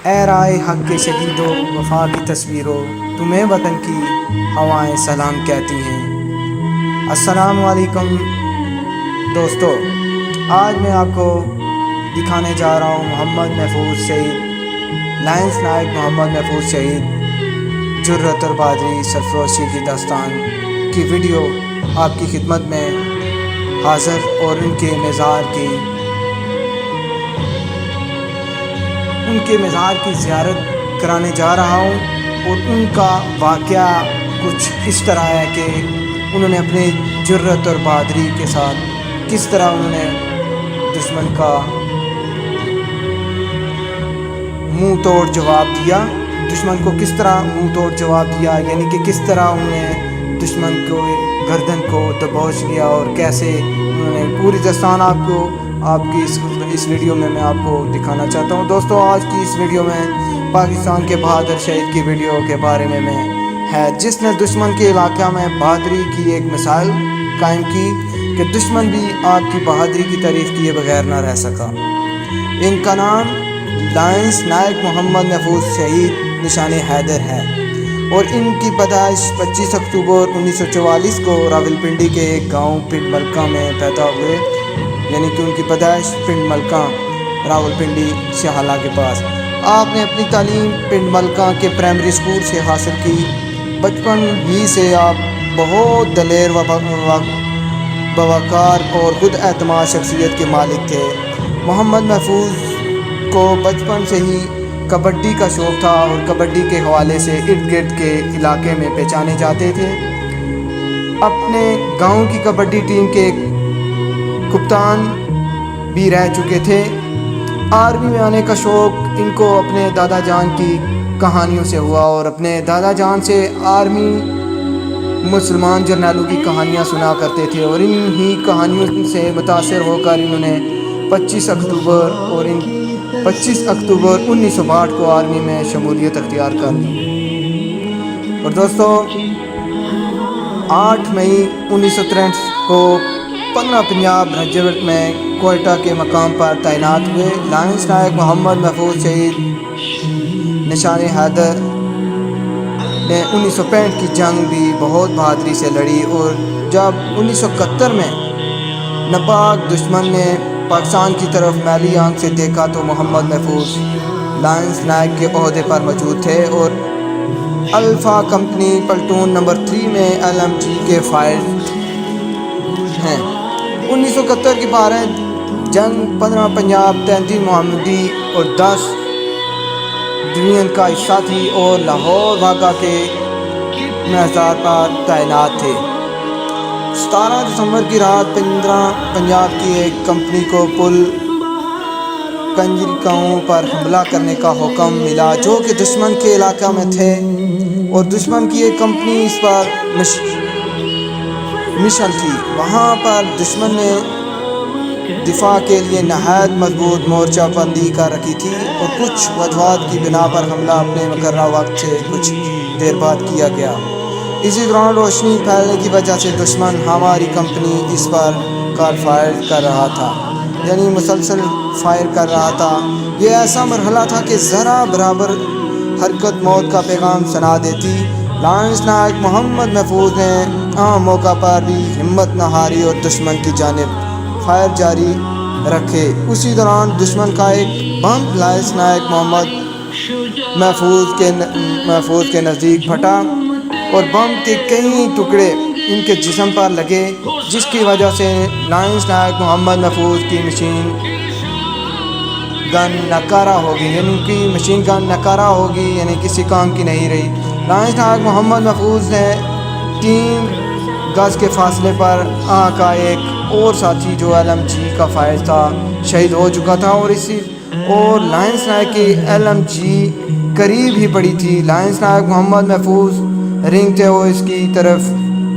اے رائے حق کے شہیدوں وفا کی تصویروں، تمہیں وطن کی ہوائیں سلام کہتی ہیں۔ السلام علیکم دوستو، آج میں آپ کو دکھانے جا رہا ہوں محمد محفوظ شہید لائنس نائک محمد محفوظ شہید جرت البادری سرفروشی کی داستان کی ویڈیو آپ کی خدمت میں حاضر اور ان کے مزار کی زیارت کرانے جا رہا ہوں، اور ان کا واقعہ کچھ اس طرح ہے کہ انہوں نے اپنے جرت اور بہادری کے ساتھ کس طرح انہوں نے دشمن کا منہ توڑ جواب دیا، دشمن کو کس طرح منہ توڑ جواب دیا، یعنی کہ کس طرح انہوں نے دشمن کو گردن کو دبوچ لیا، اور کیسے انہوں نے پوری داستان آپ کی اس ویڈیو میں آپ کو دکھانا چاہتا ہوں۔ دوستو، آج کی اس ویڈیو میں پاکستان کے بہادر شہید کی ویڈیو کے بارے میں ہے، جس نے دشمن کے علاقہ میں بہادری کی ایک مثال قائم کی کہ دشمن بھی آپ کی بہادری کی تعریف کیے بغیر نہ رہ سکا۔ ان کا نام لائنس نائک محمد محفوظ شہید نشان حیدر ہے، اور ان کی پیدائش 25 اکتوبر 1944 کو راولپنڈی کے ایک گاؤں پنڈ ملکہ میں پیدا ہوئے، یعنی کہ ان کی پیدائش پنڈ ملکہ راولپنڈی شہالہ کے پاس۔ آپ نے اپنی تعلیم پنڈ ملکہ کے پرائمری اسکول سے حاصل کی۔ بچپن ہی سے آپ بہت دلیر و باوقار اور خود اعتماد شخصیت کے مالک تھے۔ محمد محفوظ کو بچپن سے ہی کبڈی کا شوق تھا، اور کبڈی کے حوالے سے ارد گرد کے علاقے میں پہچانے جاتے تھے۔ اپنے گاؤں کی کبڈی ٹیم کے کپتان بھی رہ چکے تھے۔ آرمی میں آنے کا شوق ان کو اپنے دادا جان کی کہانیوں سے ہوا، اور اپنے دادا جان سے آرمی مسلمان جرنیلوں کی کہانیاں سنا کرتے تھے، اور ان ہی کہانیوں سے متاثر ہو کر انہوں نے 25 اکتوبر 1962 کو آرمی میں شمولیت اختیار کر لی۔ اور دوستو، 8 مئی 1963 کو 15 پنجاب ریجمنٹ میں کوئٹہ کے مقام پر تعینات ہوئے۔ لائنس نائک محمد محفوظ شہید نشان حیدر نے 1965 کی جنگ بھی بہت بہادری سے لڑی، اور جب 1971 میں ناپاک دشمن نے پاکستان کی طرف میلی آنکھ سے دیکھا تو محمد محفوظ لائنس نائک کے عہدے پر موجود تھے، اور الفا کمپنی پلٹون نمبر 3 میں LMG کے فائر ہیں۔ 1971 کی 12 جنگ 15 پنجاب 33 محمدی اور 10 ڈویژن کا حصہ تھی، اور لاہور واگا کے محاذ پر تعینات تھے۔ 17 دسمبر کی رات 15 پنجاب کی ایک کمپنی کو پل کنجریکاؤں پر حملہ کرنے کا حکم ملا، جو کہ دشمن کے علاقہ میں تھے، اور دشمن کی ایک کمپنی اس پر مشن تھی۔ وہاں پر دشمن نے دفاع کے لیے نہایت مضبوط مورچہ بندی کر رکھی تھی، اور کچھ وجوہات کی بنا پر حملہ اپنے مقررہ وقت سے کچھ دیر بعد کیا گیا۔ اسی دوران روشنی پھیلنے کی وجہ سے دشمن ہماری کمپنی اس پر فائر کر رہا تھا، یعنی مسلسل فائر کر رہا تھا۔ یہ ایسا مرحلہ تھا کہ ذرا برابر حرکت موت کا پیغام سنا دیتی۔ لائنس نائک محمد محفوظ نے عام موقع پر بھی ہمت نہ ہاری اور دشمن کی جانب فائر جاری رکھے۔ اسی دوران دشمن کا ایک بم لائنس نائک محمد محفوظ کے نزدیک پھٹا، اور بم کے کئی ٹکڑے ان کے جسم پر لگے، جس کی وجہ سے لائنس نائک محمد محفوظ کی مشین گن ناکارہ ہو گئی، یعنی کسی کام کی نہیں رہی۔ لائنس نائک محمد محفوظ نے 3 گز کے فاصلے پر کا ایک اور ساتھی جو LMG کا فائر تھا شہید ہو چکا تھا، اور لائنس نائک کی LMG قریب ہی پڑی تھی۔ لائنس نائک محمد محفوظ رینگتے ہوئے اس کی طرف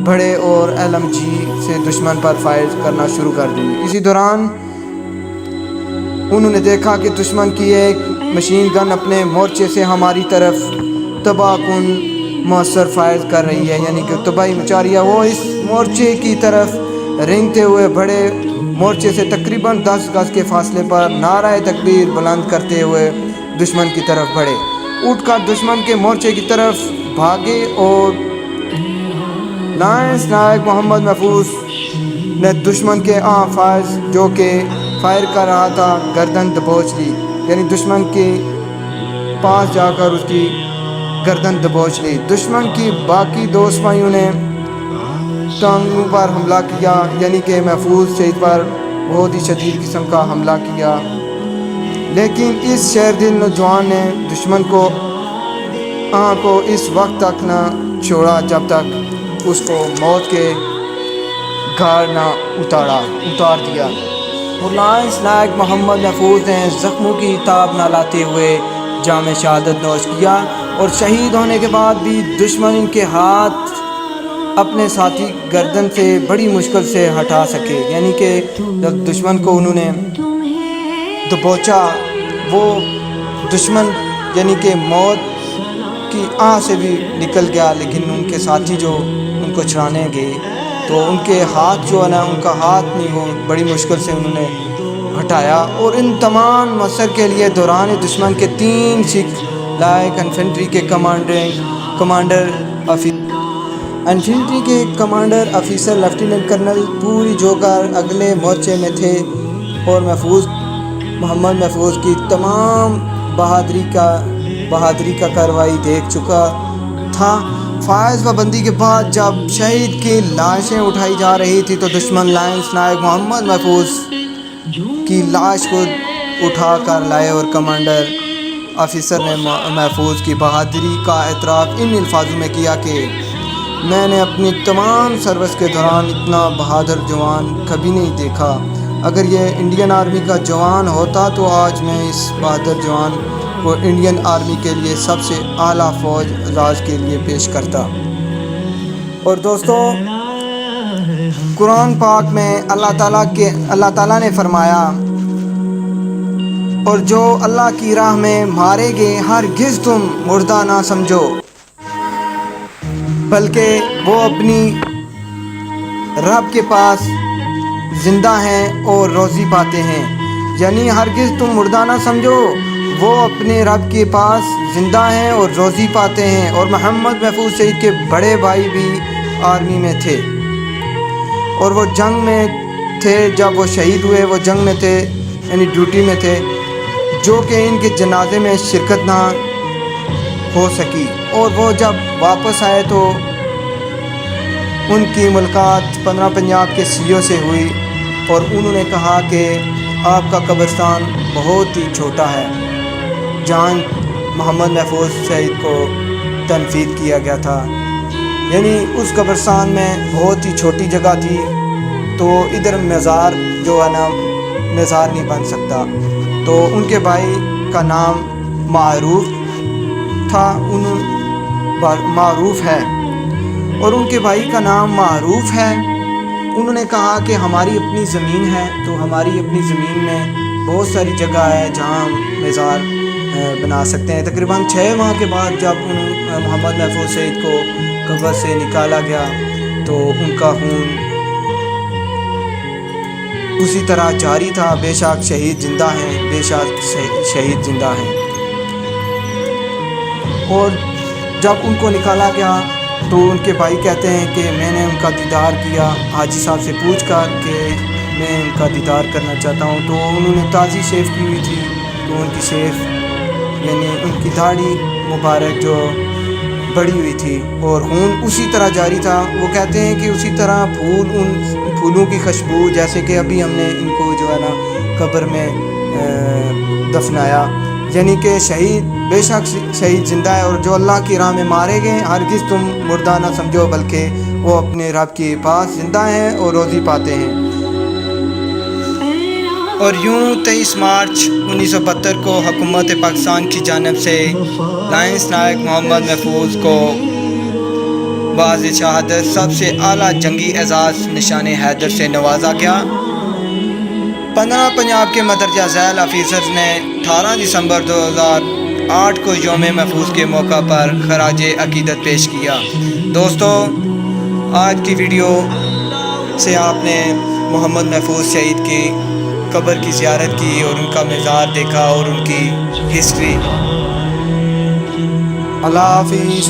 بڑھے اور LMG سے دشمن پر فائر کرنا شروع کر دی۔ اسی دوران انہوں نے دیکھا کہ دشمن کی ایک مشین گن اپنے مورچے سے ہماری طرف تباہ کن مؤثر فائر کر رہی ہے، یعنی کہ تباہی مچا رہی ہے۔ وہ اس مورچے کی طرف رینگتے ہوئے بڑے مورچے سے تقریباً 10 گز کے فاصلے پر نعرہ تکبیر بلند کرتے ہوئے دشمن کی طرف بڑھے، اٹھ کر دشمن کے مورچے کی طرف بھاگے اور لائنس نائک محمد محفوظ نے دشمن کے فائز جو کہ فائر کر رہا تھا گردن دبوچ لی، یعنی دشمن کے پاس جا کر اس کی گردن دبوچ لی۔ دشمن کی باقی دو سپاہیوں نے ٹانگوں پر حملہ کیا، یعنی کہ محفوظ شہید پر بہت ہی شدید قسم کا حملہ کیا، لیکن اس شیر دل نوجوان نے دشمن کو اس وقت تک نہ چھوڑا جب تک اس کو موت کے گھاٹ نہ اتار دیا۔ اور لائنس نائک محمد محفوظ نے زخموں کی تاب نہ لاتے ہوئے جام شہادت نوش کیا، اور شہید ہونے کے بعد بھی دشمن ان کے ہاتھ اپنے ساتھی گردن سے بڑی مشکل سے ہٹا سکے، یعنی کہ جب دشمن کو انہوں نے دبوچا، وہ دشمن یعنی کہ موت کی سے بھی نکل گیا، لیکن ان کے ساتھی جو ان کو چھڑانے گئے تو ان کے ہاتھ جو ہے نا، ان کا ہاتھ نہیں، وہ بڑی مشکل سے انہوں نے ہٹایا۔ اور ان تمام مصر کے لیے دوران دشمن کے 3 سکھ لائق انفنٹری کے کمانڈر آفیسر لیفٹیننٹ کرنل پوری جو کر اگلے مورچے میں تھے، اور محمد محفوظ کی تمام بہادری کا کارروائی دیکھ چکا تھا۔ فائز پابندی کے بعد جب شہید کی لاشیں اٹھائی جا رہی تھی تو دشمن لائنس نائک محمد محفوظ کی لاش کو اٹھا کر لائے، اور کمانڈر آفیسر نے محفوظ کی بہادری کا اعتراف ان الفاظوں میں کیا کہ میں نے اپنی تمام سروس کے دوران اتنا بہادر جوان کبھی نہیں دیکھا۔ اگر یہ انڈین آرمی کا جوان ہوتا تو آج میں اس بہادر جوان کو انڈین آرمی کے لیے سب سے اعلیٰ فوج اعزاز کے لیے پیش کرتا۔ اور دوستو، قرآن پاک میں اللہ تعالیٰ نے فرمایا، اور جو اللہ کی راہ میں مارے گئے ہرگز تم مردہ نہ سمجھو، بلکہ وہ اپنی رب کے پاس زندہ ہیں اور روزی پاتے ہیں۔ یعنی ہرگز تم مردہ نہ سمجھو، وہ اپنے رب کے پاس زندہ ہیں اور روزی پاتے ہیں۔ اور محمد محفوظ شہید کے بڑے بھائی بھی آرمی میں تھے، اور وہ جنگ میں تھے۔ جب وہ شہید ہوئے وہ جنگ میں تھے، یعنی ڈیوٹی میں تھے، جو کہ ان کے جنازے میں شرکت نہ ہو سکی۔ اور وہ جب واپس آئے تو ان کی ملاقات 15 پنجاب کے سی او سے ہوئی، اور انہوں نے کہا کہ آپ کا قبرستان بہت ہی چھوٹا ہے، جہاں محمد محفوظ شہید کو تنفید کیا گیا تھا، یعنی اس قبرستان میں بہت ہی چھوٹی جگہ تھی، تو ادھر مزار جو ہے نا، مزار نہیں بن سکتا۔ تو ان کے بھائی کا نام معروف تھا، معروف ہے، اور ان کے بھائی کا نام معروف ہے۔ انہوں نے کہا کہ ہماری اپنی زمین ہے، تو ہماری اپنی زمین میں بہت ساری جگہ ہے جہاں ہم مزار بنا سکتے ہیں۔ تقریباً 6 ماہ کے بعد جب محمد محفوظ شہید کو قبر سے نکالا گیا تو ان کا خون اسی طرح جاری تھا۔ بے شک شہید زندہ ہیں، بے شک شہید زندہ ہیں۔ اور جب ان کو نکالا گیا تو ان کے بھائی کہتے ہیں کہ میں نے ان کا دیدار کیا حاجی صاحب سے پوچھ کر کہ میں ان کا دیدار کرنا چاہتا ہوں، تو انہوں نے تازی شیف کی ہوئی تھی، تو ان کی شیف یعنی ان کی داڑھی مبارک جو بڑی ہوئی تھی اور خون اسی طرح جاری تھا۔ وہ کہتے ہیں کہ اسی طرح ان پھولوں کی خوشبو جیسے کہ ابھی ہم نے ان کو جو ہے نا قبر میں دفنایا، یعنی کہ شہید بے شک شہید زندہ ہے، اور جو اللہ کی راہ میں مارے گئے ہرگز تم مردہ نہ سمجھو، بلکہ وہ اپنے رب کے پاس زندہ ہیں اور روزی پاتے ہیں۔ اور یوں 23 مارچ 1972 کو حکومت پاکستان کی جانب سے لائنس نائک محمد محفوظ کو باز شہادت سب سے اعلیٰ جنگی اعزاز نشان حیدر سے نوازا گیا۔ 15 پنجاب کے مندرجہ ذیل آفیسرز نے 18 دسمبر 2008 کو یوم محفوظ کے موقع پر خراج عقیدت پیش کیا۔ دوستو، آج کی ویڈیو سے آپ نے محمد محفوظ شہید کی قبر کی زیارت کی اور ان کا مزار دیکھا اور ان کی history. اللہ حافظ.